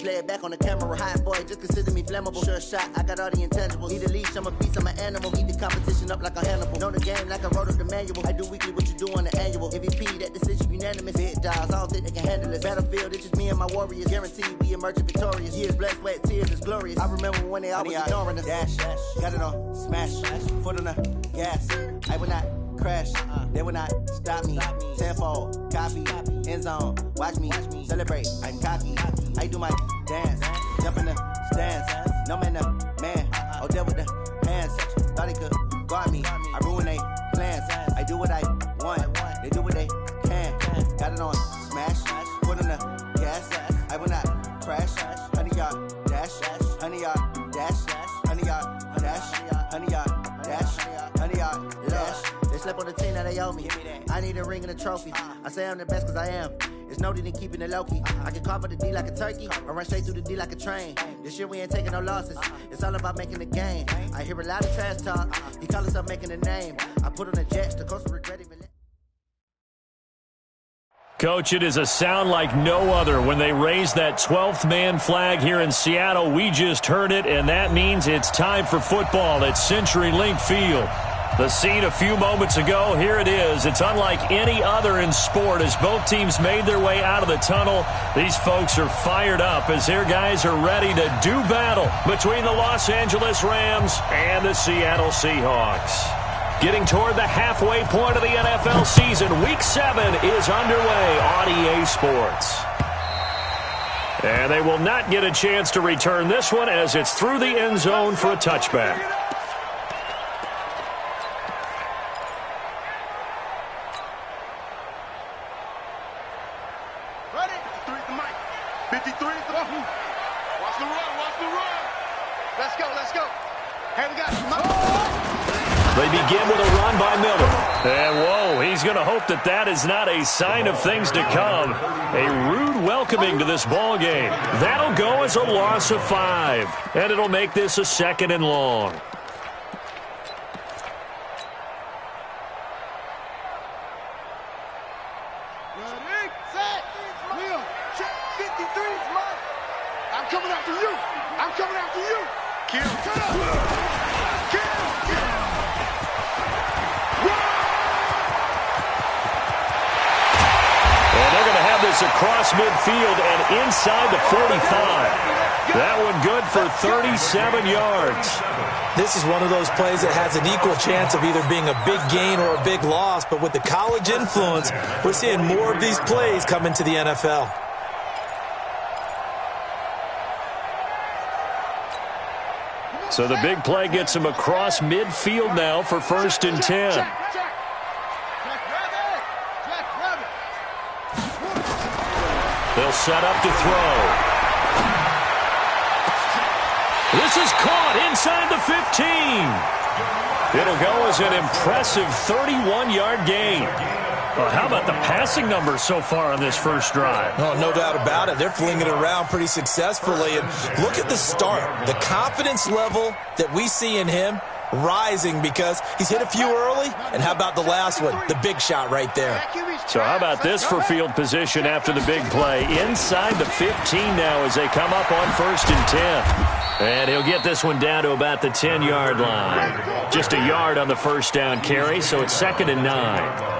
Play it back on the camera, hot boy, just consider me flammable. Sure shot, I got all the intangibles. Need a leash, I'm a beast, I'm an animal. Eat the competition up like a Hannibal. Know the game like I wrote up the manual. I do weekly what you do on the annual. MVP, that decision unanimous. Big dogs, I don't think they can handle it. Battlefield, it's just me and my warriors. Guaranteed we emerging victorious. Years, blood, sweat, tears, it's glorious. I remember when they always ignoring us. Dash, got it on, smash, foot on the gas. I will not crash, they will not stop me. Tenfold, copy, end zone, watch me celebrate. I'm cocky, I do my dance, jump in the stands. No man, the man, oh, there with the hands. Thought he could guard me, I ruin they plans. I do what I want, they do what they can. Got it on smash, foot on the gas. I will not crash, 100 yard dash, 100 yard dash, 100 yard dash, 100 yard dash, 100 yard dash. They slept on the team that they owe me. I need a ring and a trophy. I say I'm the best cause I am. It's no need in keeping it low-key. I can carve up the D like a turkey or run straight through the D like a train. This year we ain't taking no losses. It's all about making the game. I hear a lot of trash talk. He call himself making a name. I put on the jets. The coach will regret even. Coach, it is a sound like no other when they raise that 12th man flag here in Seattle. We just heard it, and that means it's time for football at CenturyLink Field. The scene a few moments ago, here it is. It's unlike any other in sport as both teams made their way out of the tunnel. These folks are fired up as their guys are ready to do battle between the Los Angeles Rams and the Seattle Seahawks. Getting toward the halfway point of the NFL season, Week 7 is underway on EA Sports. And they will not get a chance to return this one as it's through the end zone for a touchback. They begin with a run by Miller. And, whoa, he's going to hope that that is not a sign of things to come. A rude welcoming to this ball game. That'll go as a loss of 5. And it'll make this a 2nd and long. I'm coming after you. I'm coming after you. Kill. Across midfield and inside the 45. That one good for 37 yards. This is one of those plays that has an equal chance of either being a big gain or a big loss, but with the college influence, we're seeing more of these plays come into the NFL. So the big play gets him across midfield now for 1st and 10. They'll set up to throw. This is caught inside the 15. It'll go as an impressive 31-yard gain. Well, how about the passing numbers so far on this first drive? Oh, no doubt about it. They're flinging it around pretty successfully. And look at the start. The confidence level that we see in him rising because he's hit a few early. And how about the last one? The big shot right there. So how about this for field position after the big play? Inside the 15 now as they come up on 1st and 10. And he'll get this one down to about the 10-yard line. Just a yard on the first down carry, so it's 2nd and 9.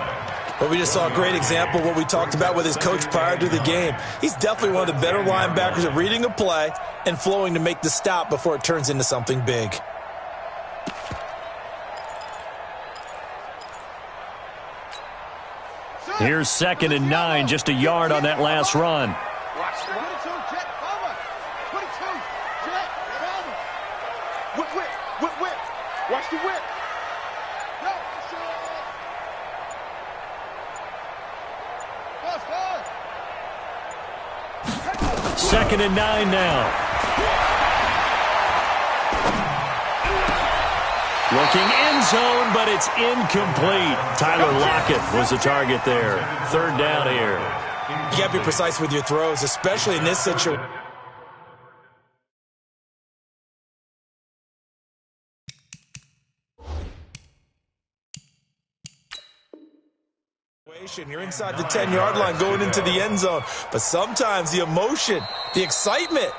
But we just saw a great example of what we talked about with his coach prior to the game. He's definitely one of the better linebackers at reading a play and flowing to make the stop before it turns into something big. Here's 2nd and 9, just a yard on that last run. Watch the jet, bomber. 22, jet, bomber. Whip. Watch the whip. Second and 9 now. Looking end zone, but it's incomplete. Tyler Lockett was the target there. 3rd down here. You got to be precise with your throws, especially in this situation. You're inside the 10-yard line going into the end zone. But sometimes the emotion, the excitement,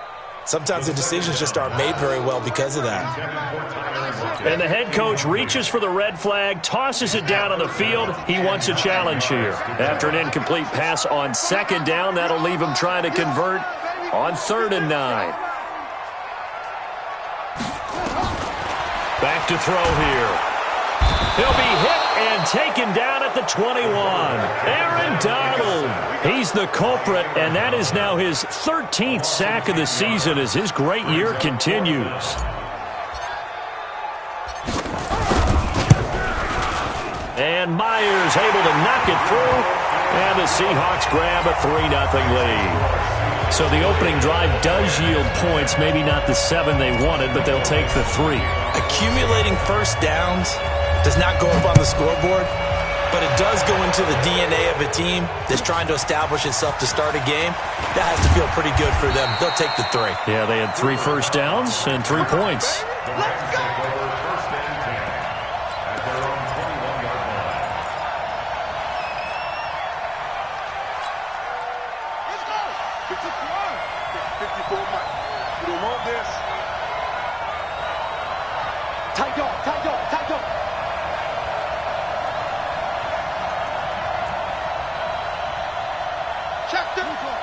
sometimes the decisions just aren't made very well because of that. And the head coach reaches for the red flag, tosses it down on the field. He wants a challenge here. After an incomplete pass on second down, that'll leave him trying to convert on 3rd and 9. Back to throw here. He'll be hit and taken down at the 21. Aaron Donald. He's the culprit, and that is now his 13th sack of the season as his great year continues. And Myers able to knock it through, and the Seahawks grab a 3-0 lead. So the opening drive does yield points, maybe not the 7 they wanted, but they'll take the 3. Accumulating first downs does not go up on the scoreboard, but it does go into the DNA of a team that's trying to establish itself to start a game. That has to feel pretty good for them. They'll take the 3. Yeah, they had 3 first downs and 3 points. Let's go! Let's go! 54 miles. You don't want this. Tight go, tight go, tight go. Check them. Front.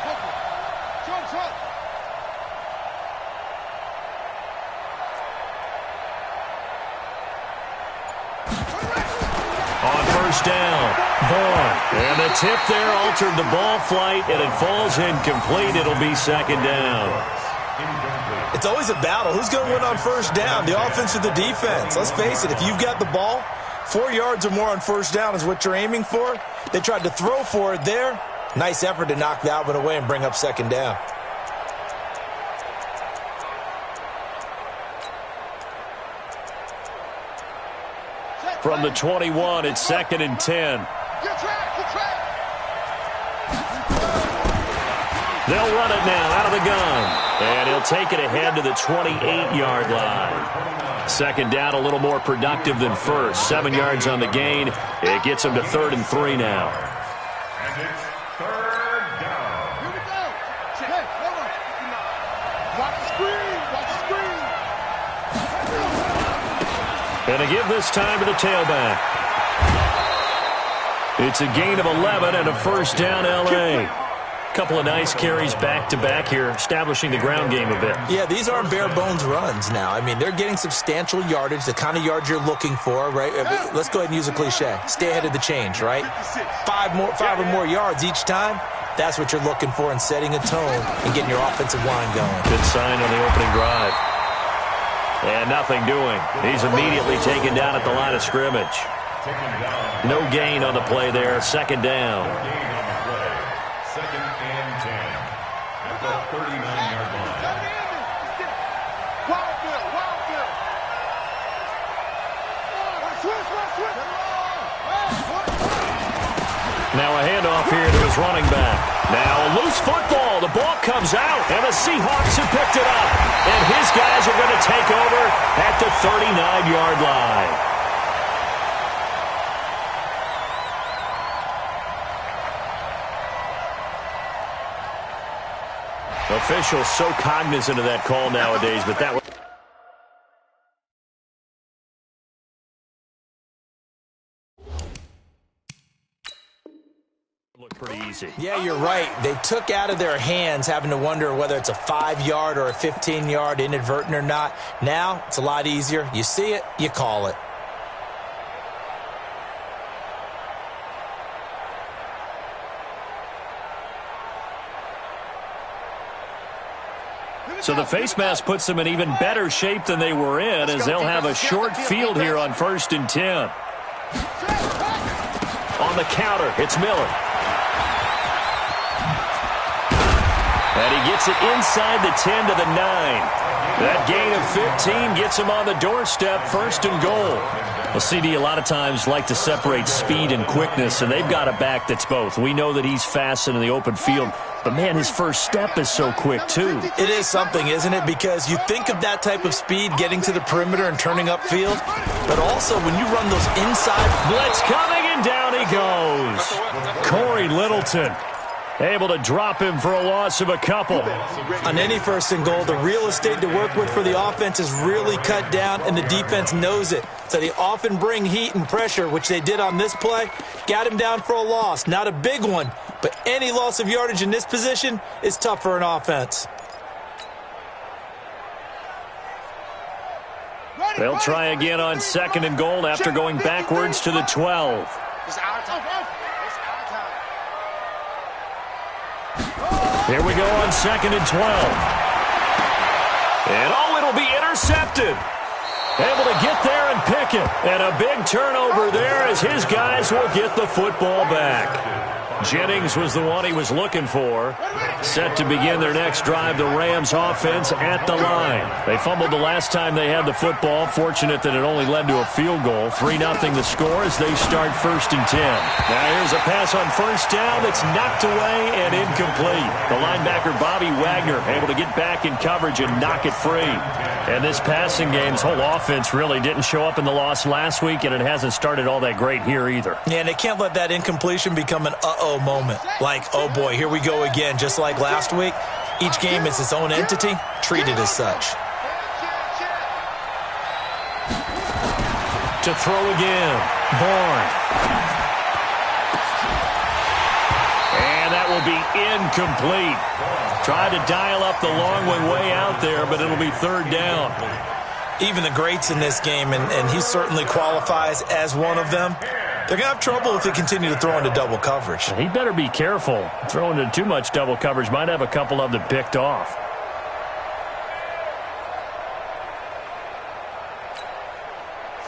On first down, Vaughn. And the tip there altered the ball flight, and it falls incomplete. It'll be 2nd down. It's always a battle. Who's going to win on first down, the offense or the defense? Let's face it, if you've got the ball, 4 yards or more on first down is what you're aiming for. They tried to throw for it there. Nice effort to knock that one away and bring up 2nd down. From the 21, it's 2nd and 10. They'll run it now out of the gun. And he'll take it ahead to the 28-yard line. 2nd down, a little more productive than first. 7 yards on the gain. It gets him to 3rd and 3 now. And it's 3rd down. Here we go. Hey, hold on. Watch the screen. Watch the screen. And a give this time to the tailback. It's a gain of 11 and a first down, L.A. Couple of nice carries back-to-back here, establishing the ground game a bit. Yeah, these aren't bare-bones runs now. I mean, they're getting substantial yardage, the kind of yards you're looking for, right? Let's go ahead and use a cliche. Stay ahead of the change, right? 5 or more yards each time. That's what you're looking for in setting a tone and getting your offensive line going. Good sign on the opening drive. And nothing doing. He's immediately taken down at the line of scrimmage. No gain on the play there. 2nd down. 2nd and 10. At the 39-yard line. Now a handoff here to his running back. Now a loose football. The ball comes out, and the Seahawks have picked it up. And his guys are going to take over at the 39-yard line. Officials so cognizant of that call nowadays, but that was... looked pretty easy. Yeah, you're right. They took out of their hands having to wonder whether it's a 5-yard or a 15-yard inadvertent or not. Now, it's a lot easier. You see it, you call it. So the face mask puts them in even better shape than they were in, as they'll have a short field here on 1st and 10. On the counter, it's Miller. And he gets it inside the 10 to the 9. That gain of 15 gets him on the doorstep, 1st and goal. Well, CD a lot of times like to separate speed and quickness, and they've got a back that's both. We know that he's fast in the open field, but, man, his first step is so quick, too. It is something, isn't it? Because you think of that type of speed getting to the perimeter and turning upfield, but also when you run those inside... Blitz coming, and And down he goes. Corey Littleton able to drop him for a loss of a couple. On any first and goal, the real estate to work with for the offense is really cut down, and the defense knows it. So they often bring heat and pressure, which they did on this play. Got him down for a loss. Not a big one, but any loss of yardage in this position is tough for an offense. They'll try again on second and goal after going backwards to the 12. Here we go on second and 12. And it'll be intercepted. Able to get there and pick it. And a big turnover there as his guys will get the football back. Jennings was the one he was looking for. Set to begin their next drive, the Rams offense at the line. They fumbled the last time they had the football. Fortunate that it only led to a field goal. 3-0 the score as they start first and 10. Now here's a pass on first down that's knocked away and incomplete. The linebacker Bobby Wagner able to get back in coverage and knock it free. And this passing game's whole offense really didn't show up in the loss last week, and it hasn't started all that great here either. Yeah, and they can't let that incompletion become an uh-oh moment. Like, oh boy, here we go again. Just like last week, each game is its own entity, treated as such. To throw again, Bourne. And that will be incomplete. Tried to dial up the long one way out there, but it'll be third down. Even the greats in this game, and he certainly qualifies as one of them, they're going to have trouble if they continue to throw into double coverage. He better be careful. Throwing into too much double coverage might have a couple of them picked off.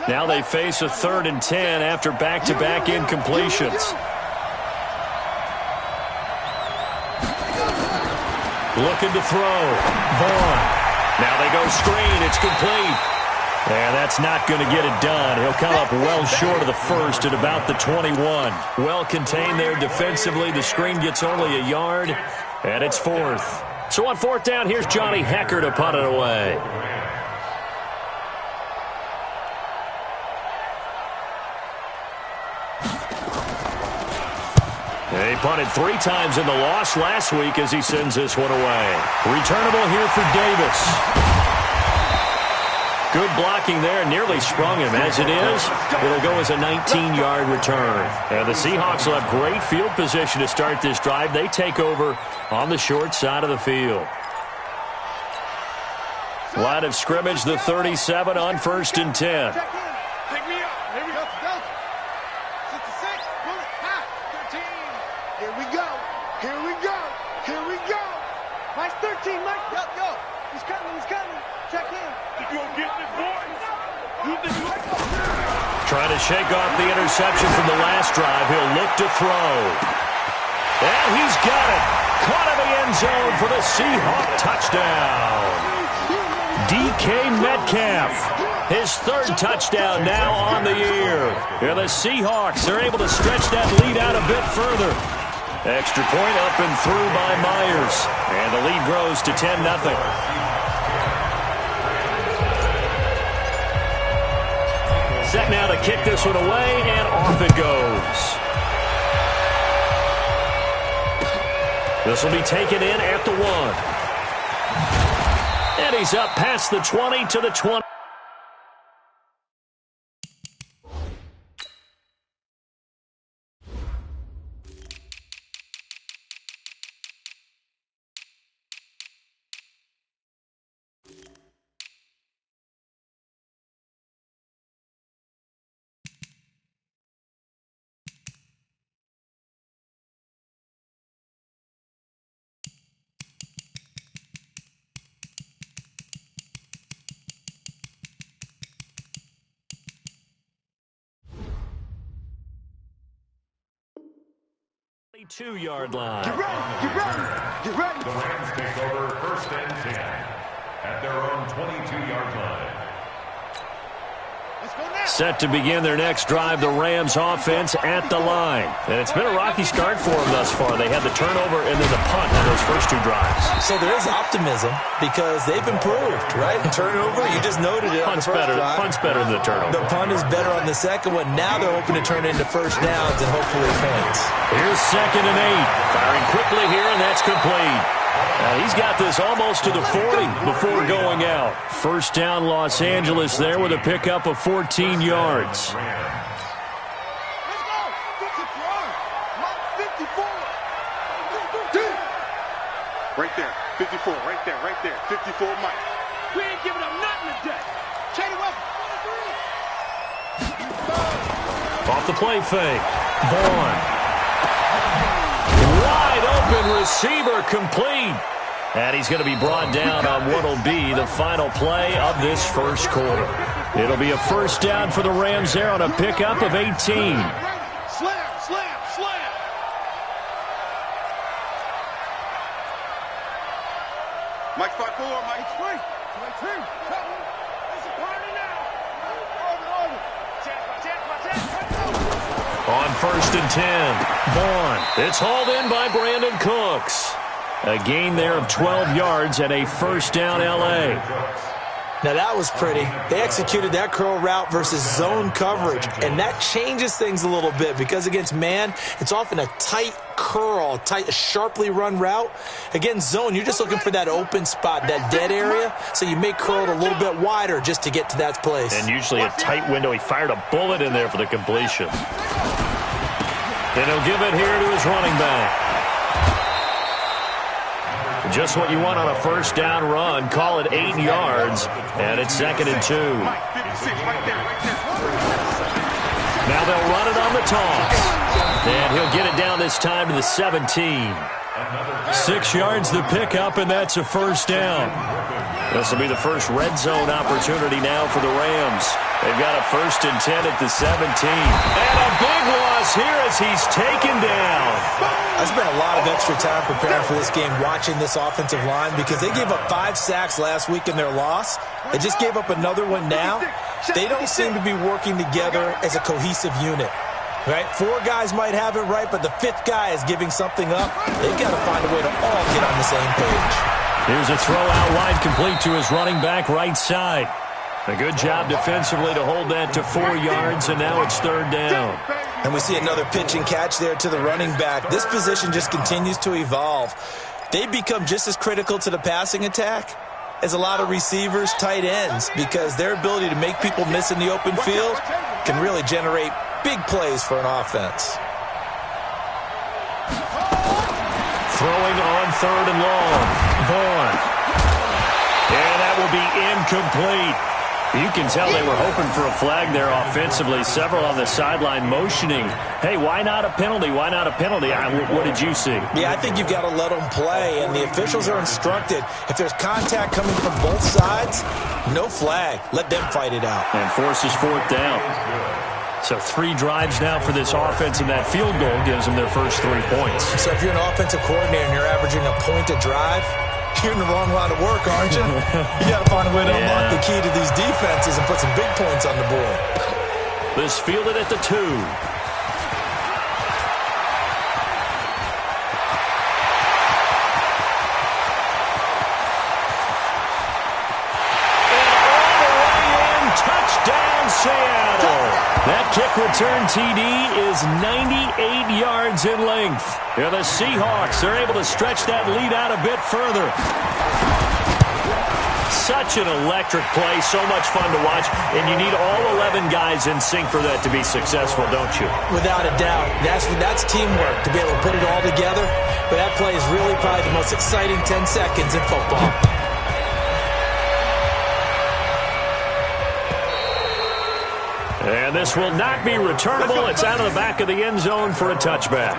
Now they face a 3rd and 10 after back-to-back incompletions. Looking to throw. Vaughn. Now they go screen. It's complete. And that's not going to get it done. He'll come up well short of the first at about the 21. Well contained there defensively. The screen gets only a yard, and it's 4th. So on 4th down, here's Johnny Hecker to punt it away. He punted 3 times in the loss last week as he sends this one away. Returnable here for Davis. Good blocking there, nearly sprung him. As it is, it'll go as a 19-yard return. And the Seahawks will have great field position to start this drive. They take over on the short side of the field. Line of scrimmage, the 37 on 1st and 10. Trying to shake off the interception from the last drive. He'll look to throw. And he's got it. Caught in the end zone for the Seahawk touchdown. DK Metcalf. His 3rd touchdown now on the year. And the Seahawks are able to stretch that lead out a bit further. Extra point up and through by Myers. And the lead grows to 10-0. Set now to kick this one away, and off it goes. This will be taken in at the 1. And he's up past the 20 to the 20. Two-yard line. Get ready. The Rams take over 1st and 10 at their own 22-yard line. Set to begin their next drive, the Rams offense at the line. And it's been a rocky start for them thus far. They had the turnover and then the punt on those first two drives. So there is optimism because they've improved, right? Turnover, you just noted it. Punt's better than the turnover. The punt is better on the second one. Now they're hoping to turn it into first downs and hopefully points. Here's 2nd and 8. Firing quickly here, and that's complete. He's got this almost to the 40 before going out. First down, Los Angeles there with a pickup of 14 yards. Right there, 54, right there, 54, Mike. We ain't giving up nothing today. Chain weapon. Off the play fake. Vaughn. Wide open receiver complete. And he's going to be brought down on what will be the final play of this first quarter. It'll be a first down for the Rams there on a pickup of 18. Slam. Mike 5-4, Mike 3. It's a party now. On 1st and 10, Vaughn. It's hauled in by Brandon Cooks. A gain there of 12 yards and a first down L.A. Now that was pretty. They executed that curl route versus zone coverage, and that changes things a little bit because against man, it's often a tight curl, sharply run route. Against zone, you're just looking for that open spot, that dead area, so you make curl it a little bit wider just to get to that place. And usually a tight window. He fired a bullet in there for the completion. And he'll give it here to his running back. Just what you want on a first down run. Call it 8 yards, and it's 2nd and 2. Now they'll run it on the toss. And he'll get it down this time to the 17. 6 yards the pickup, and that's a first down. This will be the first red zone opportunity now for the Rams. They've got a 1st and 10 at the 17. And a big loss here as he's taken down. I spent a lot of extra time preparing for this game watching this offensive line because they gave up 5 sacks last week in their loss. They just gave up another one now. They don't seem to be working together as a cohesive unit. Right? 4 guys might have it right, but the 5th guy is giving something up. They've got to find a way to all get on the same page. Here's a throw out wide complete to his running back right side. A good job defensively to hold that to 4 yards, and now it's 3rd down. And we see another pitch and catch there to the running back. This position just continues to evolve. They've become just as critical to the passing attack as a lot of receivers, tight ends, because their ability to make people miss in the open field can really generate big plays for an offense. Throwing on 3rd and long. Vaughn. And that will be incomplete. You can tell they were hoping for a flag there offensively. Several on the sideline motioning, hey, why not a penalty? Why not a penalty? What did you see? Yeah, I think you've got to let them play, and the officials are instructed. If there's contact coming from both sides, no flag. Let them fight it out. And forces 4th down. So 3 drives now for this offense, and that field goal gives them their first 3 points. So if you're an offensive coordinator and you're averaging a point a drive, you're in the wrong line of work, aren't you? You got to find a way to unlock the key to these defenses and put some big points on the board. This fielded at the 2. Seattle. That kick return TD is 98 yards in length. Yeah, the Seahawks are able to stretch that lead out a bit further. Such an electric play, so much fun to watch, and you need all 11 guys in sync for that to be successful, don't you? Without a doubt. That's teamwork, to be able to put it all together. But that play is really probably the most exciting 10 seconds in football. And this will not be returnable. It's out of the back of the end zone for a touchback.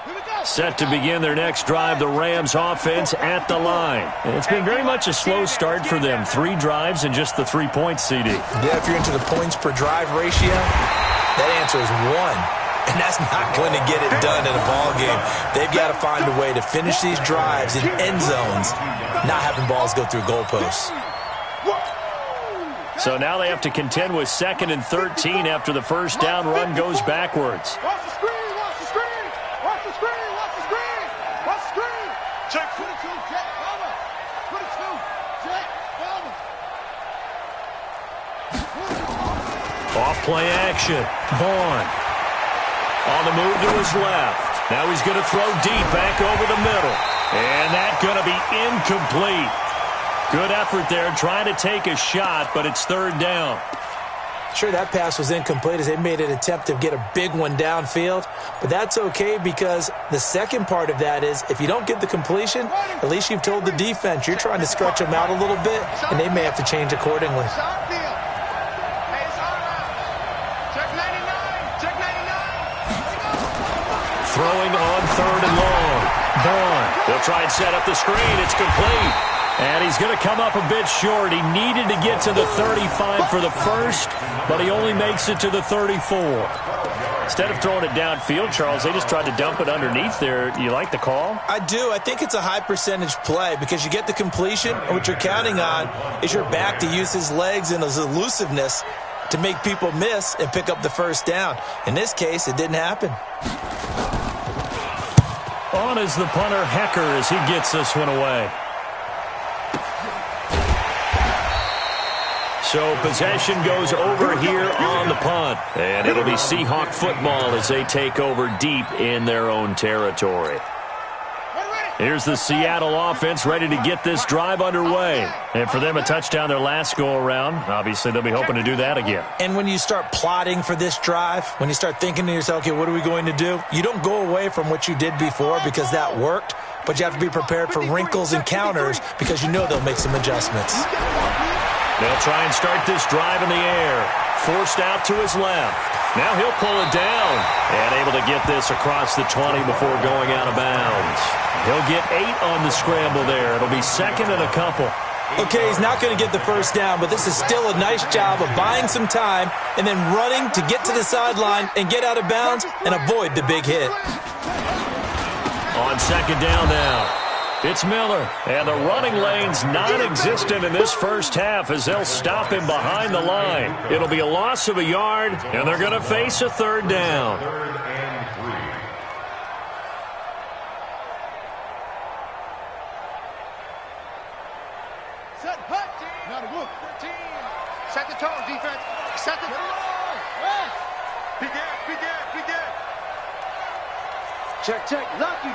Here we Set to begin their next drive, the Rams offense at the line. And it's been very much a slow start for them. 3 drives and just the 3 points, CD. Yeah, if you're into the points per drive ratio, that answer is 1. And that's not going to get it done in a ball game. They've got to find a way to finish these drives in end zones, not having balls go through goalposts. So now they have to contend with 2nd and 13 after the first down run goes backwards. Watch the screen, watch the screen, watch the screen, watch the screen, watch the screen. Check 22, check, cover. 22, check, cover. Off play action. Vaughn on the move to his left. Now he's going to throw deep back over the middle. And that's going to be incomplete. Good effort there trying to take a shot, but it's 3rd down. Sure, that pass was incomplete as they made an attempt to get a big one downfield. But that's okay because the second part of that is if you don't get the completion, at least you've told the defense you're trying to stretch them out a little bit, and they may have to change accordingly. Throwing on 3rd and long. Vaughn. They'll try and set up the screen. It's complete. And he's going to come up a bit short. He needed to get to the 35 for the first, but he only makes it to the 34. Instead of throwing it downfield, Charles, they just tried to dump it underneath there. You like the call? I do. I think it's a high percentage play because you get the completion, and what you're counting on is your back to use his legs and his elusiveness to make people miss and pick up the first down. In this case, it didn't happen. On is the punter, Hecker, as he gets this one away. So possession goes over here on the punt. And it'll be Seahawk football as they take over deep in their own territory. Here's the Seattle offense ready to get this drive underway. And for them, a touchdown their last go-around. Obviously, they'll be hoping to do that again. And when you start plotting for this drive, when you start thinking to yourself, okay, what are we going to do? You don't go away from what you did before because that worked, but you have to be prepared for wrinkles and counters because you know they'll make some adjustments. They'll try and start this drive in the air. Forced out to his left. Now he'll pull it down. And able to get this across the 20 before going out of bounds. He'll get 8 on the scramble there. It'll be 2nd and a couple. Okay, he's not going to get the first down, but this is still a nice job of buying some time and then running to get to the sideline and get out of bounds and avoid the big hit. On 2nd down now. It's Miller, and the running lane's non-existent in this first half as they'll stop him behind the line. It'll be a loss of a yard, and they're going to face a 3rd down. 3rd and 3. Set, hut. Not a look. 13. Set the tone, defense. Set the tone. Begin. Check. Lucky.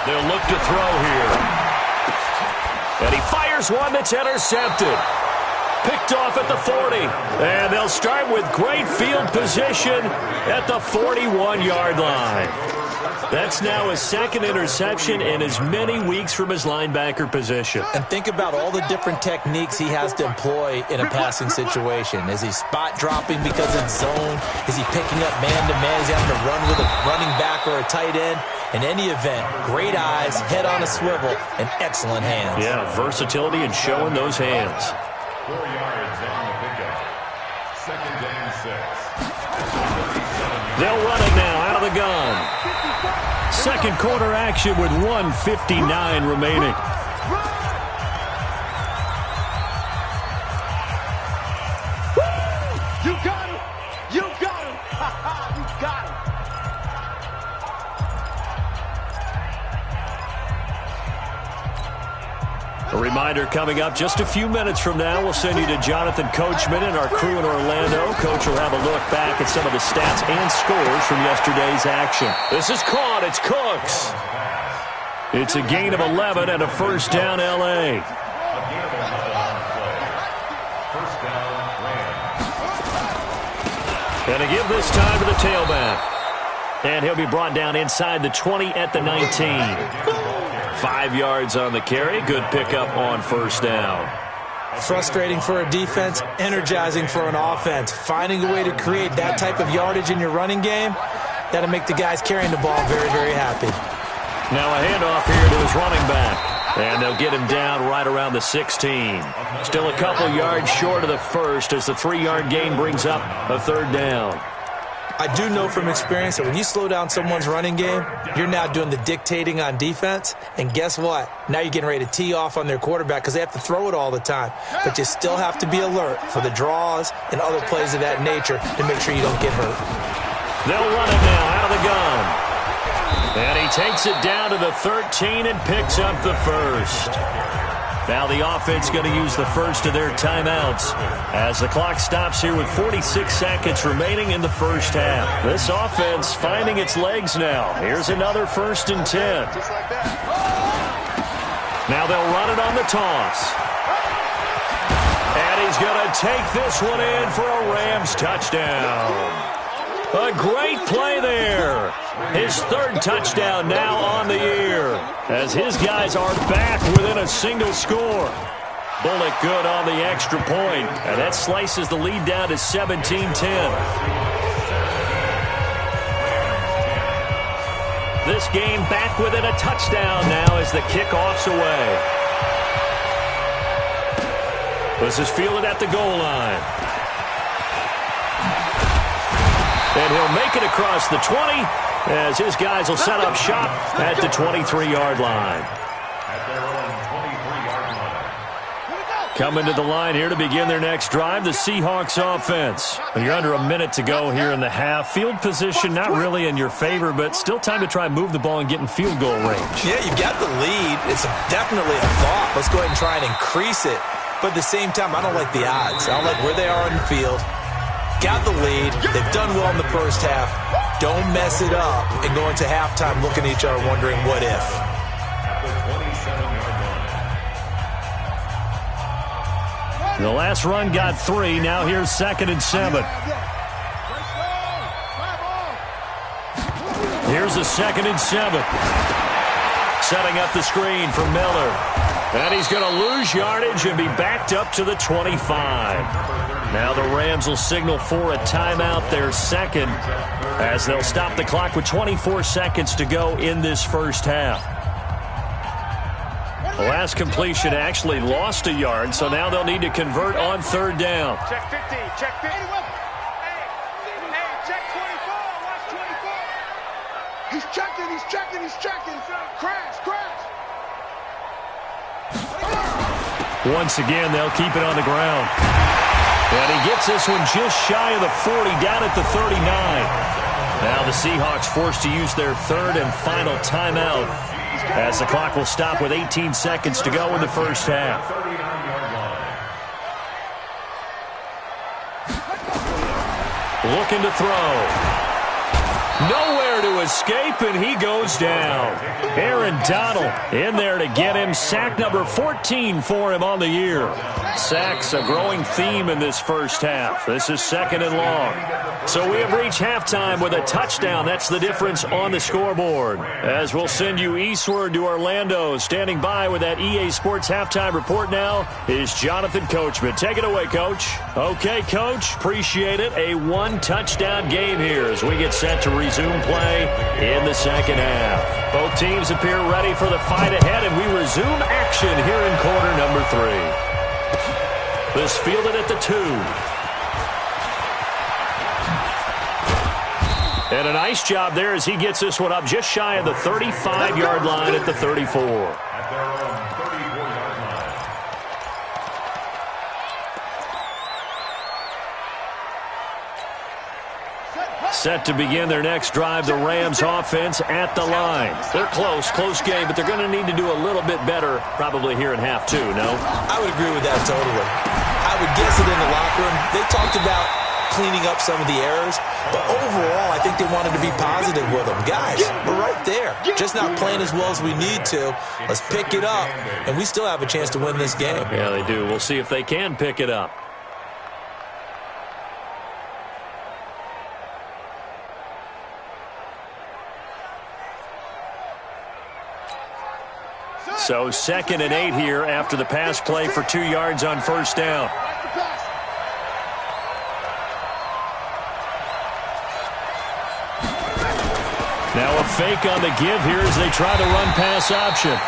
They'll look to throw here. And he fires one that's intercepted. Picked off at the 40. And they'll start with great field position at the 41-yard line. That's now his 2nd interception in as many weeks from his linebacker position. And think about all the different techniques he has to employ in a passing situation. Is he spot dropping because it's zone? Is he picking up man-to-man? Is he having to run with a running back or a tight end? In any event, great eyes, head on a swivel, and excellent hands. Yeah, versatility and showing those hands. 4 yards on the pickup. 2nd and 6. They'll run it now out of the gun. Second quarter action with 1:59 remaining. You got him. You got him. You got him. A reminder coming up just a few minutes from now. We'll send you to Jonathan Coachman and our crew in Orlando. Coach will have a look back at some of the stats and scores from yesterday's action. This is caught. It's Cooks. It's a gain of 11 and a first down, L.A. And a give this time to the tailback. And he'll be brought down inside the 20 at the 19. 5 yards on the carry. Good pickup on first down. Frustrating for a defense, energizing for an offense. Finding a way to create that type of yardage in your running game, that'll make the guys carrying the ball very, very happy. Now a handoff here to his running back. And they'll get him down right around the 16. Still a couple yards short of the first as the 3-yard gain brings up a third down. I do know from experience that when you slow down someone's running game, you're now doing the dictating on defense. And guess what? Now you're getting ready to tee off on their quarterback because they have to throw it all the time. But you still have to be alert for the draws and other plays of that nature to make sure you don't get hurt. They'll run it now out of the gun. And he takes it down to the 13 and picks up the first. Now the offense going to use the first of their timeouts as the clock stops here with 46 seconds remaining in the first half. This offense finding its legs now. Here's another 1st and 10. Now they'll run it on the toss. And he's going to take this one in for a Rams touchdown. A great play there. His 3rd touchdown now on the year as his guys are back within a single score. Bullock good on the extra point, and that slices the lead down to 17-10. This game back within a touchdown now as the kickoff's away. This is fielded at the goal line. And he'll make it across the 20 as his guys will set up shop at the 23-yard line. Coming to the line here to begin their next drive, the Seahawks offense. And you're under a minute to go here in the half. Field position not really in your favor, but still time to try and move the ball and get in field goal range. Yeah, you've got the lead. It's definitely a thought. Let's go ahead and try and increase it. But at the same time, I don't like the odds. I don't like where they are on the field. Got the lead. They've done well in the first half. Don't mess it up and go into halftime looking at each other wondering what if. The last run got 3. Now here's 2nd and 7. Here's the 2nd and 7. Setting up the screen for Miller. And he's going to lose yardage and be backed up to the 25. Now the Rams will signal for a timeout, their 2nd, as they'll stop the clock with 24 seconds to go in this first half. The last completion actually lost a yard, so now they'll need to convert on 3rd down. Check 50, check 50. Hey, check 24, watch 24. He's checking, he's checking, he's checking. Crash, crash. Once again, they'll keep it on the ground. And he gets this one just shy of the 40, down at the 39. Now the Seahawks forced to use their 3rd and final timeout as the clock will stop with 18 seconds to go in the first half. Looking to throw. Nowhere to escape, and he goes down. Aaron Donald in there to get him. Sack number 14 for him on the year. Sacks a growing theme in this first half. This is 2nd and long. So we have reached halftime with a touchdown. That's the difference on the scoreboard. As we'll send you eastward to Orlando. Standing by with that EA Sports halftime report now is Jonathan Coachman. Take it away, Coach. Okay, Coach. Appreciate it. A 1-touchdown game here as we get set to resume play in the 2nd half. Both teams appear ready for the fight ahead, and we resume action here in quarter number 3. This fielded at the 2. And a nice job there as he gets this one up just shy of the 35-yard line at the 34. Set to begin their next drive, the Rams offense at the line. They're close game, but they're going to need to do a little bit better probably here in half 2, no? I would agree with that totally. I would guess it in the locker room. They talked about cleaning up some of the errors, but overall I think they wanted to be positive with them. Guys, we're right there. Just not playing as well as we need to. Let's pick it up, and we still have a chance to win this game. Yeah, they do. We'll see if they can pick it up. So 2nd and 8 here after the pass play for 2 yards on first down. Now a fake on the give here as they try the run-pass option.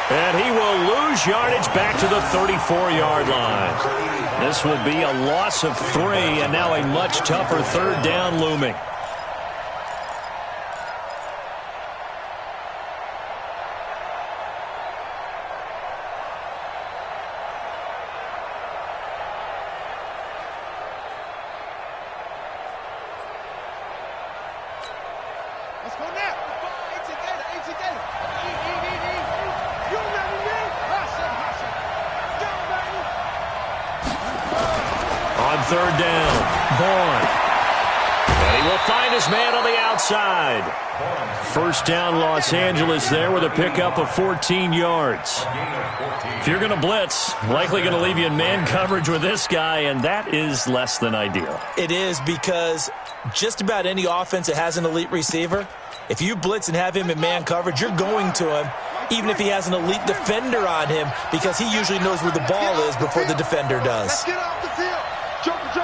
And he will lose yardage back to the 34-yard line. This will be a loss of 3, and now a much tougher 3rd down looming. On 3rd down, Vaughn. And he will find his man on the outside. First down, Los Angeles there with a pickup of 14 yards. If you're going to blitz, likely going to leave you in man coverage with this guy, and that is less than ideal. It is, because just about any offense that has an elite receiver, if you blitz and have him in man coverage, you're going to him, even if he has an elite defender on him, because he usually knows where the ball is before the defender does. Let's get off the field. Jumper.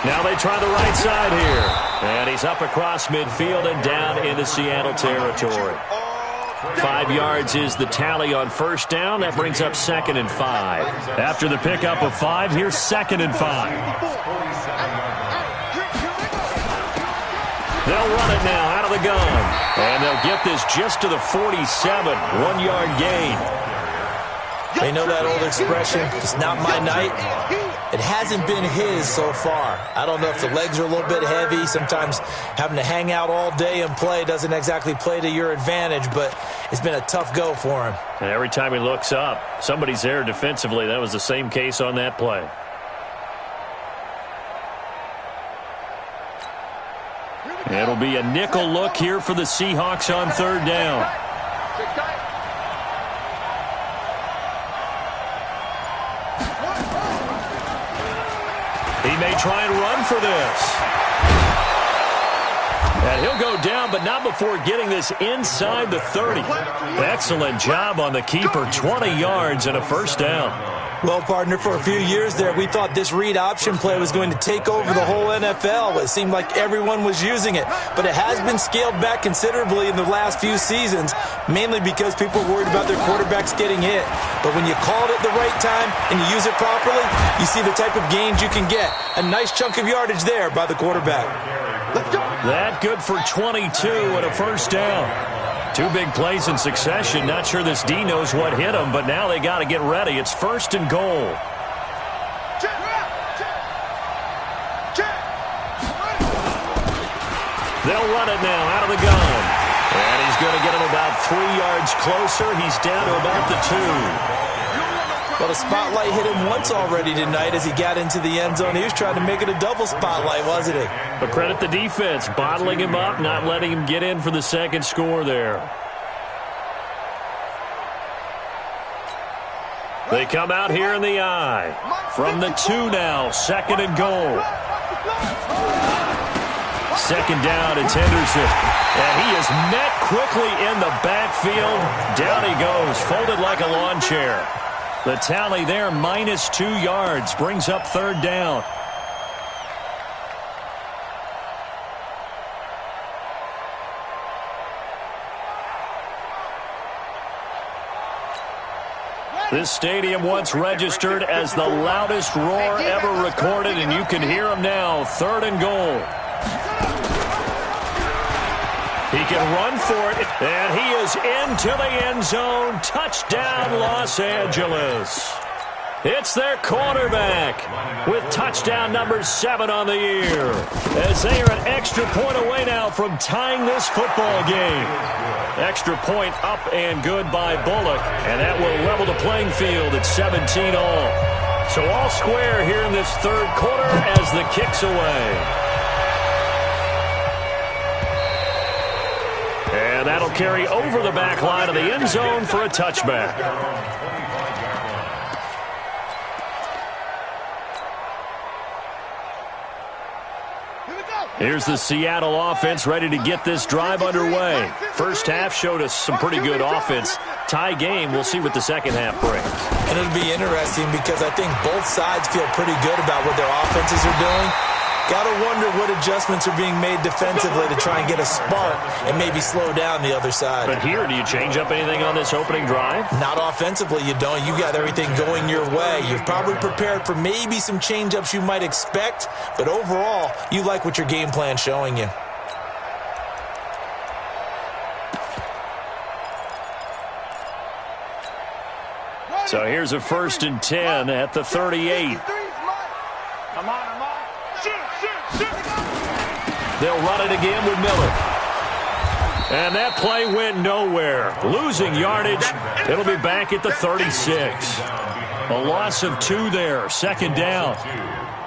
Now they try the right side here. And he's up across midfield and down into Seattle territory. 5 yards is the tally on first down. That brings up 2nd and 5. After the pickup of 5, here's 2nd and 5. They'll run it now out of the gun. And they'll get this just to the 47. 1-yard gain. They know that old expression, it's not my night. It hasn't been his so far. I don't know if the legs are a little bit heavy. Sometimes having to hang out all day and play doesn't exactly play to your advantage, but it's been a tough go for him. And every time he looks up, somebody's there defensively. That was the same case on that play. It'll be a nickel look here for the Seahawks on 3rd down. He may try and run for this. And he'll go down, but not before getting this inside the 30. Excellent job on the keeper. 20 yards and a first down. Well, partner, for a few years there, we thought this read option play was going to take over the whole NFL. It seemed like everyone was using it. But it has been scaled back considerably in the last few seasons, mainly because people are worried about their quarterbacks getting hit. But when you call it at the right time and you use it properly, you see the type of gains you can get. A nice chunk of yardage there by the quarterback. That good for 22 and a first down. 2 big plays in succession. Not sure this D knows what hit him, but now they got to get ready. It's 1st and goal. They'll run it now out of the gun. And he's going to get him about 3 yards closer. He's down to about the 2. Well, the spotlight hit him once already tonight as he got into the end zone. He was trying to make it a double spotlight, wasn't he? But credit the defense, bottling him up, not letting him get in for the second score there. They come out here in the eye. From the 2 now, 2nd and goal. 2nd down, it's Henderson. And he is met quickly in the backfield. Down he goes, folded like a lawn chair. The tally there, minus 2 yards, brings up 3rd down. This stadium once registered as the loudest roar ever recorded, and you can hear him now. 3rd and goal. He can run for it, and he is into the end zone. Touchdown, Los Angeles. It's their quarterback with touchdown number 7 on the year, as they are an extra point away now from tying this football game. Extra point up and good by Bullock, and that will level the playing field at 17 all. So all square here in this 3rd quarter as the kick's away. And that'll carry over the back line of the end zone for a touchback. Here we go. Here's the Seattle offense ready to get this drive underway. First half showed us some pretty good offense. Tie game. We'll see what the second half brings. And it'll be interesting because I think both sides feel pretty good about what their offenses are doing. Got to wonder what adjustments are being made defensively to try and get a spark and maybe slow down the other side. But here, do you change up anything on this opening drive? Not offensively, you don't. You got everything going your way. You've probably prepared for maybe some change-ups you might expect, but overall, you like what your game plan's showing you. So here's a 1st and 10 at the 38. Come on. Shoot. They'll run it again with Miller. And that play went nowhere. Losing yardage. It'll be back at the 36. A loss of 2 there. 2nd down.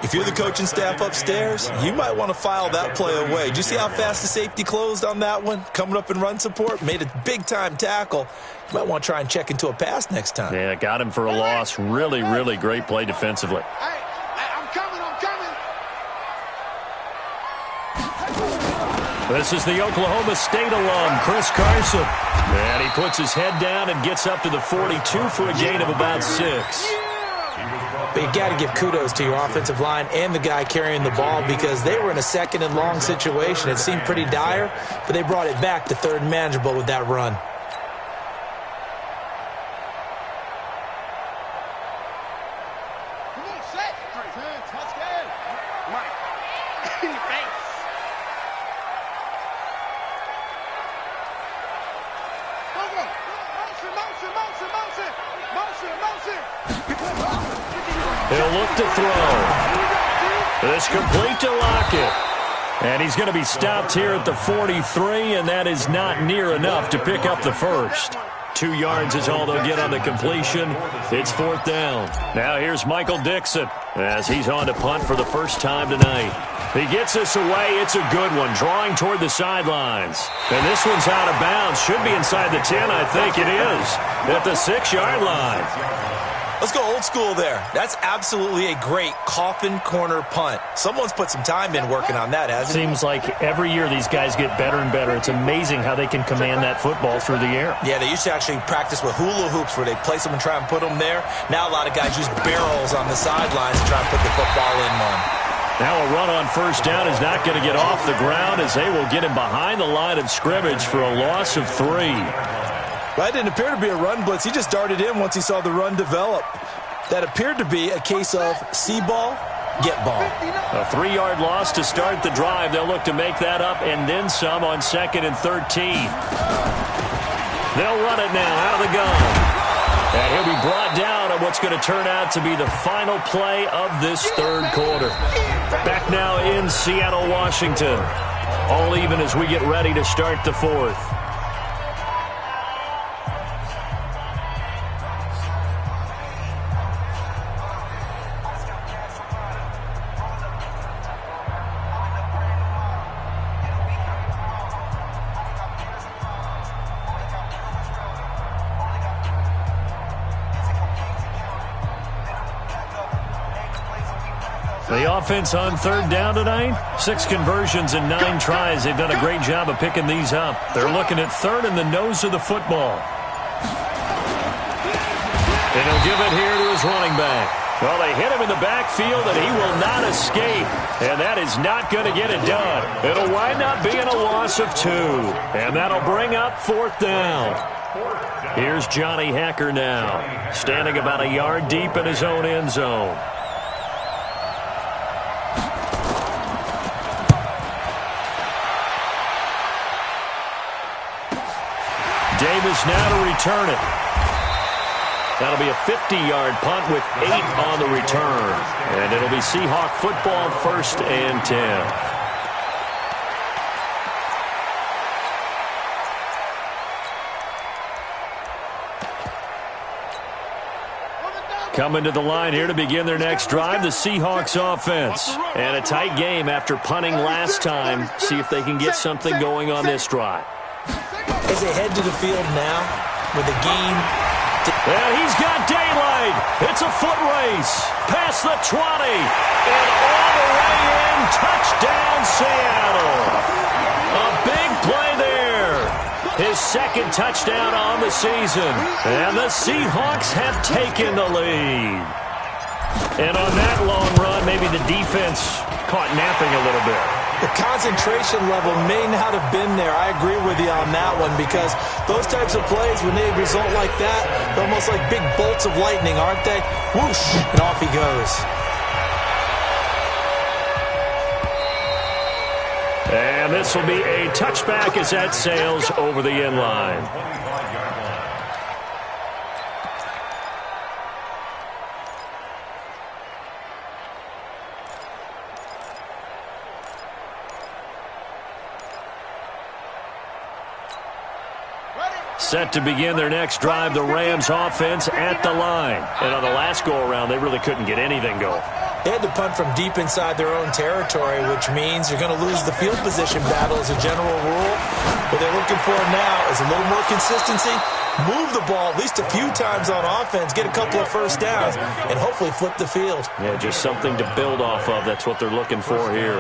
If you're the coaching staff upstairs, you might want to file that play away. Did you see how fast the safety closed on that one? Coming up in run support, made a big-time tackle. You might want to try and check into a pass next time. Yeah, got him for a loss. Really, really great play defensively. Hey, I'm coming. This is the Oklahoma State alum, Chris Carson. And he puts his head down and gets up to the 42 for a gain of about 6. But you got to give kudos to your offensive line and the guy carrying the ball because they were in a 2nd and long situation. It seemed pretty dire, but they brought it back to 3rd and manageable with that run. Come on, set. Let's go. Mike. In your face. Motion. He'll look to throw. This complete to Lockett. And he's going to be stopped here at the 43, and that is not near enough to pick up the first. 2 yards is all they'll get on the completion. It's 4th down. Now here's Michael Dixon as he's on to punt for the first time tonight. He gets this away. It's a good one, drawing toward the sidelines. And this one's out of bounds. Should be inside the 10, I think it is, at the 6-yard line. Let's go old school there. That's absolutely a great coffin corner punt. Someone's put some time in working on that, hasn't it? Seems like every year these guys get better and better. It's amazing how they can command that football through the air. Yeah, they used to actually practice with hula hoops where they place them and try and put them there. Now a lot of guys use barrels on the sidelines to try and put the football in one. Now a run on 1st down is not going to get off the ground as they will get him behind the line of scrimmage for a loss of 3. Well, that didn't appear to be a run blitz. He just darted in once he saw the run develop. That appeared to be a case of see ball, get ball. A 3-yard loss to start the drive. They'll look to make that up and then some on 2nd and 13. They'll run it now out of the gun. And he'll be brought down on what's going to turn out to be the final play of this 3rd quarter. Back now in Seattle, Washington. All even as we get ready to start the 4th. The offense on 3rd down tonight, 6 conversions and 9 tries. They've done a great job of picking these up. They're looking at 3rd in the nose of the football. And he'll give it here to his running back. Well, they hit him in the backfield, and he will not escape. And that is not going to get it done. It'll wind up being a loss of 2. And that'll bring up 4th down. Here's Johnny Hacker now, standing about a yard deep in his own end zone. Davis now to return it. That'll be a 50-yard punt with 8 on the return. And it'll be Seahawk football, 1st and 10. Coming to the line here to begin their next drive, the Seahawks offense. And a tight game after punting last time. See if they can get something going on this drive. As they head to the field now with a game. And he's got daylight. It's a foot race. Past the 20. And all the way in touchdown, Seattle. A big play there. His second touchdown on the season. And the Seahawks have taken the lead. And on that long run, maybe the defense caught napping a little bit. The concentration level may not have been there. I agree with you on that one because those types of plays, when they result like that, they're almost like big bolts of lightning, aren't they? Whoosh, and off he goes. And this will be a touchback as that sails over the end line. Set to begin their next drive, the Rams offense at the line. And on the last go-around, they really couldn't get anything going. They had to punt from deep inside their own territory, which means you're going to lose the field position battle as a general rule. What they're looking for now is a little more consistency, move the ball at least a few times on offense, get a couple of first downs, and hopefully flip the field. Yeah, just something to build off of. That's what they're looking for here.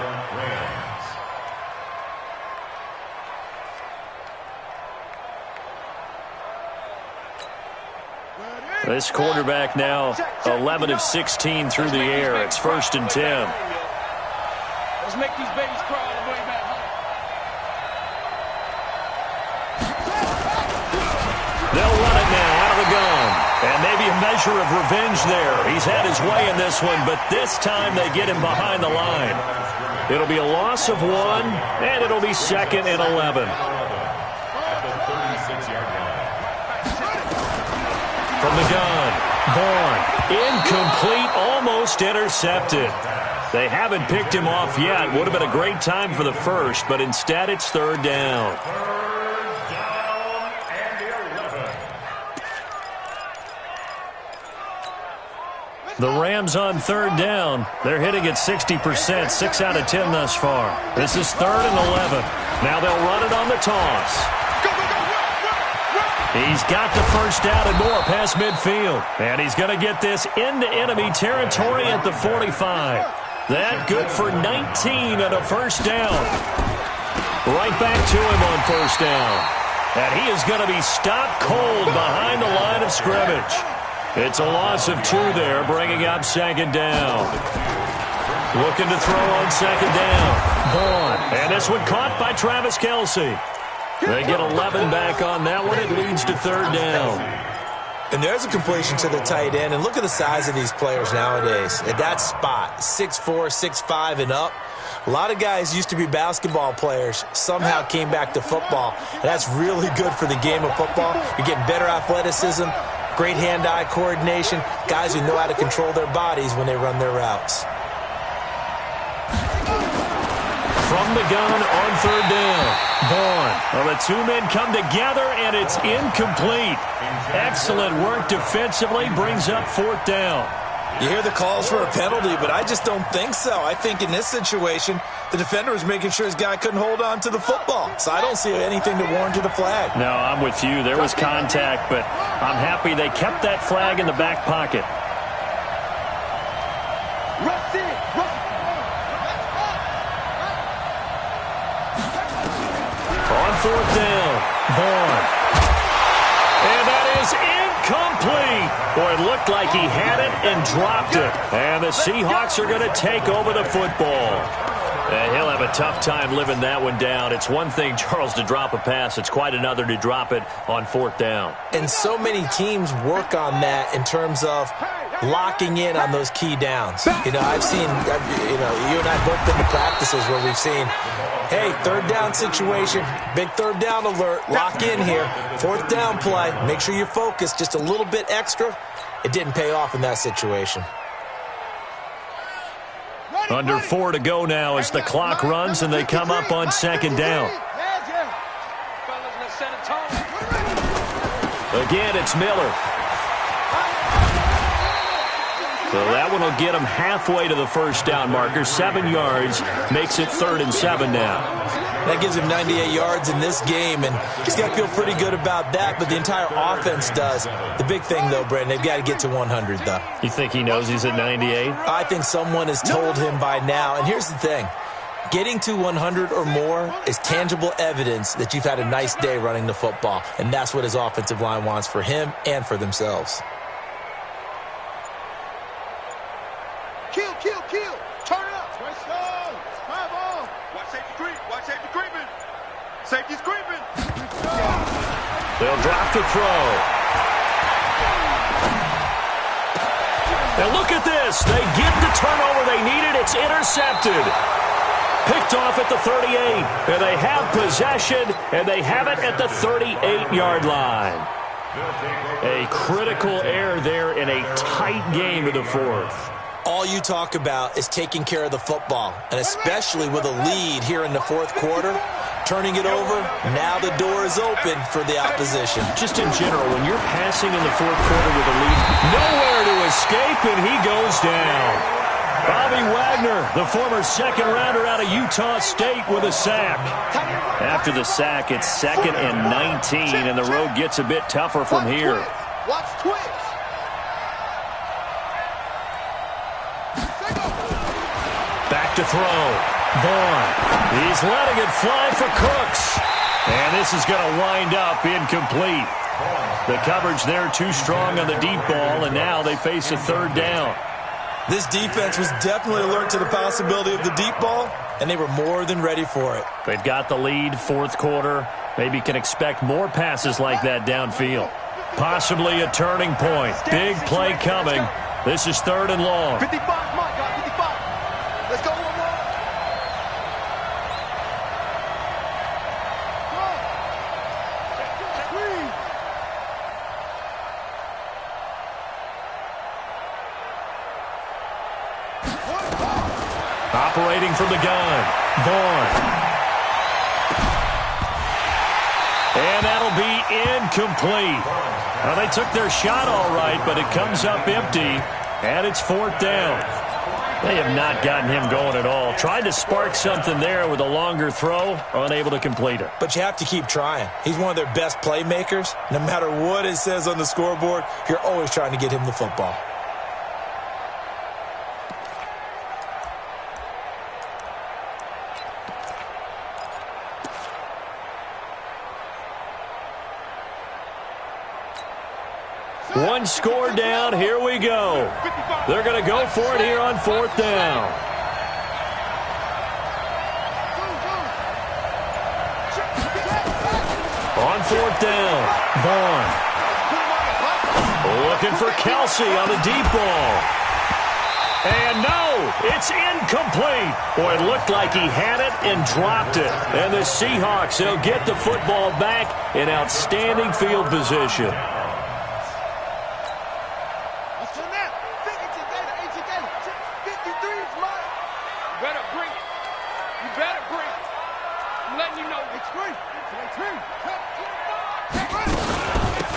This quarterback now 11 of 16 through the air. It's 1st and 10. Let's make these babies cry on the way back home. They'll run it now out of the gun. And maybe a measure of revenge there. He's had his way in this one, but this time they get him behind the line. It'll be a loss of 1, and it'll be 2nd and 11. From the gun, Vaughn, incomplete, almost intercepted. They haven't picked him off yet. Would have been a great time for the first, but instead it's 3rd down. The Rams on 3rd down. They're hitting at 60%, 6 out of 10 thus far. This is 3rd and 11. Now they'll run it on the toss. He's got the first down and more past midfield. And he's going to get this into enemy territory at the 45. That good for 19 and a first down. Right back to him on 1st down. And he is going to be stopped cold behind the line of scrimmage. It's a loss of 2 there, bringing up 2nd down. Looking to throw on 2nd down. Vaughn. And this one caught by Travis Kelce. They get 11 back on that one. It leads to 3rd down. And there's a completion to the tight end. And look at the size of these players nowadays. At that spot, 6'4", 6'5", and up. A lot of guys used to be basketball players, somehow came back to football. And that's really good for the game of football. You're getting better athleticism, great hand-eye coordination, guys who know how to control their bodies when they run their routes. From the gun on 3rd down. Vaughn. Well, the 2 men come together, and it's incomplete. Excellent work defensively. Brings up 4th down. You hear the calls for a penalty, but I just don't think so. I think in this situation, the defender was making sure his guy couldn't hold on to the football. So I don't see anything to warrant a flag. No, I'm with you. There was contact, but I'm happy they kept that flag in the back pocket. On 4th down, Vaughn. And that is incomplete. Boy, it looked like he had it and dropped it. And the Seahawks are going to take over the football. And he'll have a tough time living that one down. It's one thing, Charles, to drop a pass. It's quite another to drop it on 4th down. And so many teams work on that in terms of locking in on those key downs. You know, I've seen, you and I both been to practices where we've seen, hey, 3rd down situation, big 3rd down alert, lock in here, 4th down play, make sure you're focused just a little bit extra. It didn't pay off in that situation. Under 4 to go now as the clock runs and they come up on 2nd down. Again, it's Miller. So that one will get him halfway to the first down marker. 7 yards makes it 3rd and 7 now. That gives him 98 yards in this game, and he's got to feel pretty good about that, but the entire offense does. The big thing, though, Brandon, they've got to get to 100, though. You think he knows he's at 98? I think someone has told him by now, and here's the thing. Getting to 100 or more is tangible evidence that you've had a nice day running the football, and that's what his offensive line wants for him and for themselves. Kill. Turn up. Twist on. High ball. Watch safety creep. Watch safety creeping. Safety's creeping. They'll drop the throw. And look at this. They get the turnover they needed. It's intercepted. Picked off at the 38. And they have possession, and they have it at the 38-yard line. A critical error there in a tight game in the fourth. All you talk about is taking care of the football, and especially with a lead here in the fourth quarter, turning it over, now the door is open for the opposition. Just in general, when you're passing in the fourth quarter with a lead, nowhere to escape, and he goes down. Bobby Wagner, the former second-rounder out of Utah State, with a sack. After the sack, it's 2nd and 19, and the road gets a bit tougher from here. Watch twitch. Back to throw. Vaughn. He's letting it fly for Cooks. And this is going to wind up incomplete. The coverage there too strong on the deep ball, and now they face a third down. This defense was definitely alert to the possibility of the deep ball, and they were more than ready for it. They've got the lead, fourth quarter. Maybe can expect more passes like that downfield. Possibly a turning point. Big play coming. This is 3rd and long. 55, my God, 55. Let's go one more. Operating from the gun, Vaughn. And that'll be incomplete. Well, they took their shot all right, but it comes up empty, and it's 4th down. They have not gotten him going at all. Tried to spark something there with a longer throw, unable to complete it. But you have to keep trying. He's one of their best playmakers. No matter what it says on the scoreboard, you're always trying to get him the football. One score down, here we go. They're going to go for it here on 4th down. On 4th down, Vaughn. Looking for Kelsey on the deep ball. And no, it's incomplete. Boy, it looked like he had it and dropped it. And the Seahawks, they'll get the football back in outstanding field position.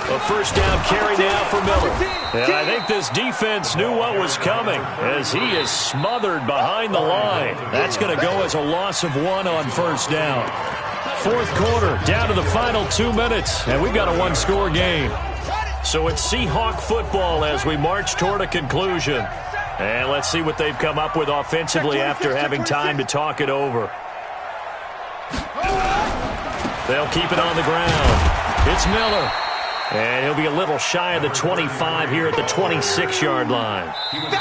A first down carry now for Miller. And I think this defense knew what was coming as he is smothered behind the line. That's going to go as a loss of 1 on first down. Fourth quarter, down to the final 2 minutes, and we've got a one-score game. So it's Seahawk football as we march toward a conclusion. And let's see what they've come up with offensively after having time to talk it over. They'll keep it on the ground. It's Miller. And he'll be a little shy of the 25 here at the 26-yard line.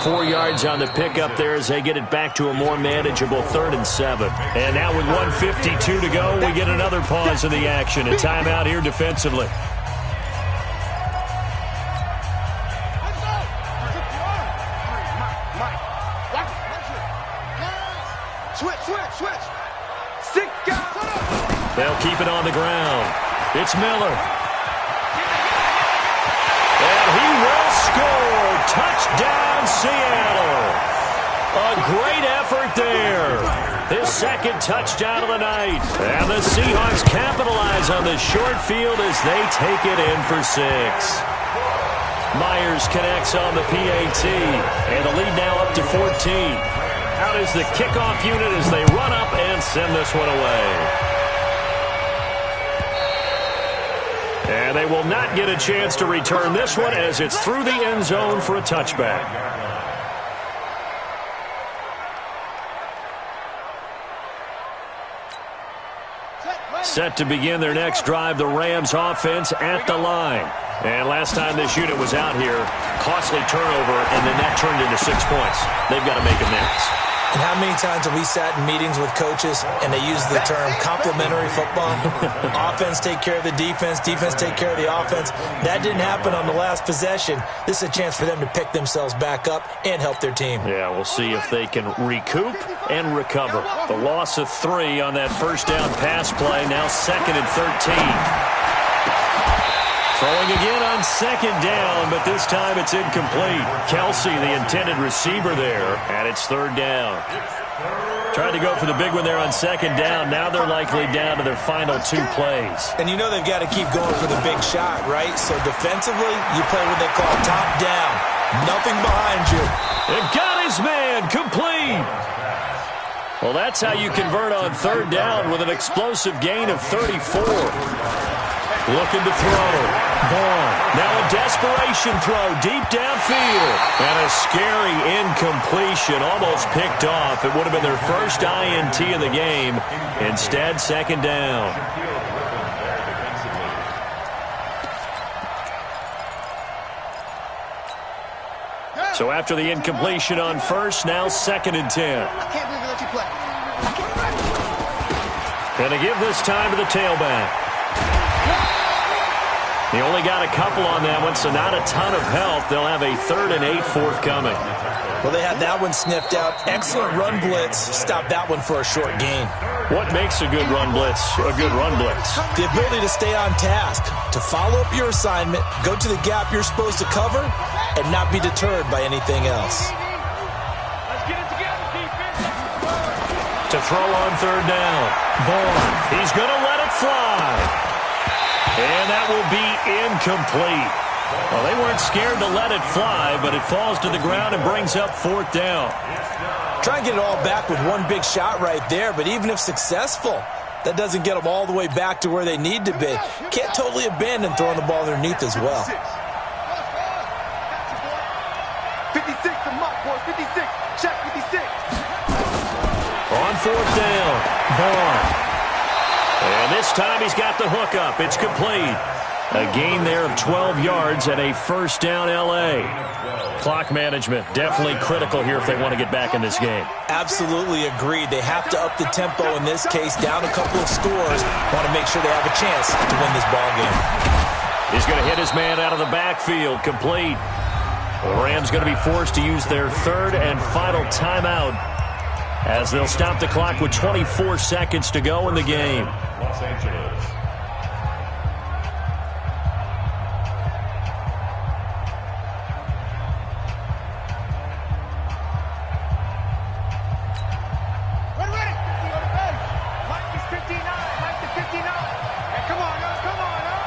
4 yards on the pickup there as they get it back to a more manageable 3rd and 7. And now with 1:52 to go, we get another pause in the action. A timeout here defensively. Switch. 6 guys. They'll keep it on the ground. It's Miller. And he will score. Touchdown, Seattle. A great effort there. His 2nd touchdown of the night. And the Seahawks capitalize on the short field as they take it in for 6. Myers connects on the PAT. And the lead now up to 14. Out is the kickoff unit as they run up and send this one away. And they will not get a chance to return this one as it's through the end zone for a touchback. Set to begin their next drive, the Rams offense at the line. And last time this unit was out here, costly turnover, and then that turned into 6 points. They've got to make amends. And how many times have we sat in meetings with coaches and they use the term complementary football? Offense take care of the defense, defense take care of the offense. That didn't happen on the last possession. This is a chance for them to pick themselves back up and help their team. Yeah, we'll see if they can recoup and recover. The loss of 3 on that first down pass play, now 2nd and 13. Throwing again on 2nd down, but this time it's incomplete. Kelsey, the intended receiver there, and it's 3rd down. Tried to go for the big one there on 2nd down. Now they're likely down to their final 2 plays. And you know they've got to keep going for the big shot, right? So defensively, you play what they call top down. Nothing behind you. It got his man, complete. Well, that's how you convert on 3rd down with an explosive gain of 34. Looking to throw. Vaughn. Now a desperation throw deep downfield. And a scary incompletion. Almost picked off. It would have been their first INT of the game. Instead, 2nd down. So after the incompletion on 1st, now 2nd and 10. I can't believe we let you play. Going to give this time to the tailback. He only got a couple on that one, so not a ton of help. They'll have a 3rd and 8 forthcoming. Well, they had that one sniffed out. Excellent run blitz. Stop that one for a short gain. What makes a good run blitz a good run blitz? The ability to stay on task, to follow up your assignment, go to the gap you're supposed to cover, and not be deterred by anything else. Let's get it together, defense. To throw on 3rd down. Vaughn. He's going to let it fly. And that will be incomplete. Well, they weren't scared to let it fly, but it falls to the ground and brings up 4th down. Try and get it all back with one big shot right there, but even if successful, that doesn't get them all the way back to where they need to be. Can't totally abandon throwing the ball underneath as well. 56 to Mike, boys. 56. Check 56. On 4th down, Vaughn. And this time he's got the hook up. It's complete. A gain there of 12 yards and a 1st down L.A. Clock management definitely critical here if they want to get back in this game. Absolutely agreed. They have to up the tempo in this case, down a couple of scores. Want to make sure they have a chance to win this ball game. He's going to hit his man out of the backfield. Complete. The Rams going to be forced to use their 3rd and final timeout as they'll stop the clock with 24 seconds to go in the game. Los Angeles. Ready. Mike is 59. Mike is 59. Hey, come on, now. Come on, now.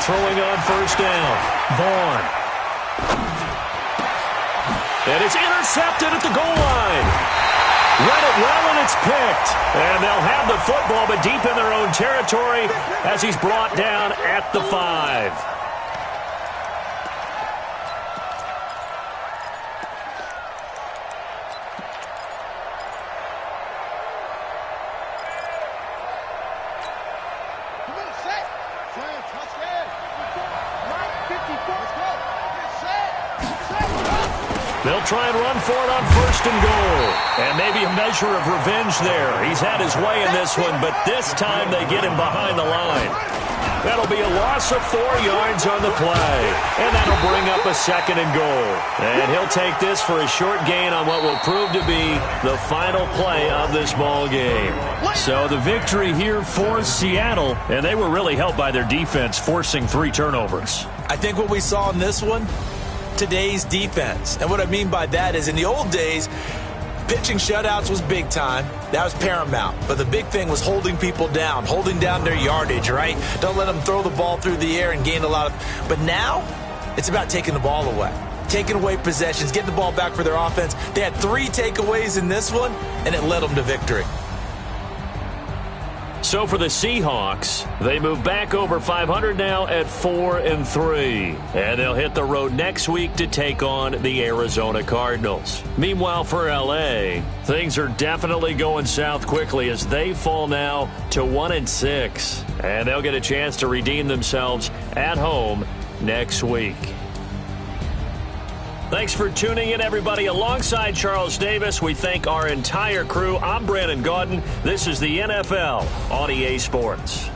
Throwing on 1st down. Vaughn. And it's intercepted at the goal line. Read it well, and it's picked. And they'll have the football, but deep in their own territory as he's brought down at the 5. They'll try and run for it on 1st and goal. And maybe a measure of revenge there. He's had his way in this one, but this time they get him behind the line. That'll be a loss of 4 yards on the play. And that'll bring up a 2nd and goal. And he'll take this for a short gain on what will prove to be the final play of this ball game. So the victory here for Seattle, and they were really helped by their defense forcing 3 turnovers. I think what we saw in this one, today's defense. And what I mean by that is in the old days, pitching shutouts was big time. That was paramount. But the big thing was holding people down, holding down their yardage, right? Don't let them throw the ball through the air and gain a lot of... But now, it's about taking the ball away. Taking away possessions, getting the ball back for their offense. They had 3 takeaways in this one, and it led them to victory. So for the Seahawks, they move back over 500 now at 4-3. And they'll hit the road next week to take on the Arizona Cardinals. Meanwhile, for LA, things are definitely going south quickly as they fall now to 1-6. And they'll get a chance to redeem themselves at home next week. Thanks for tuning in, everybody. Alongside Charles Davis, we thank our entire crew. I'm Brandon Gaudin. This is the NFL on EA Sports.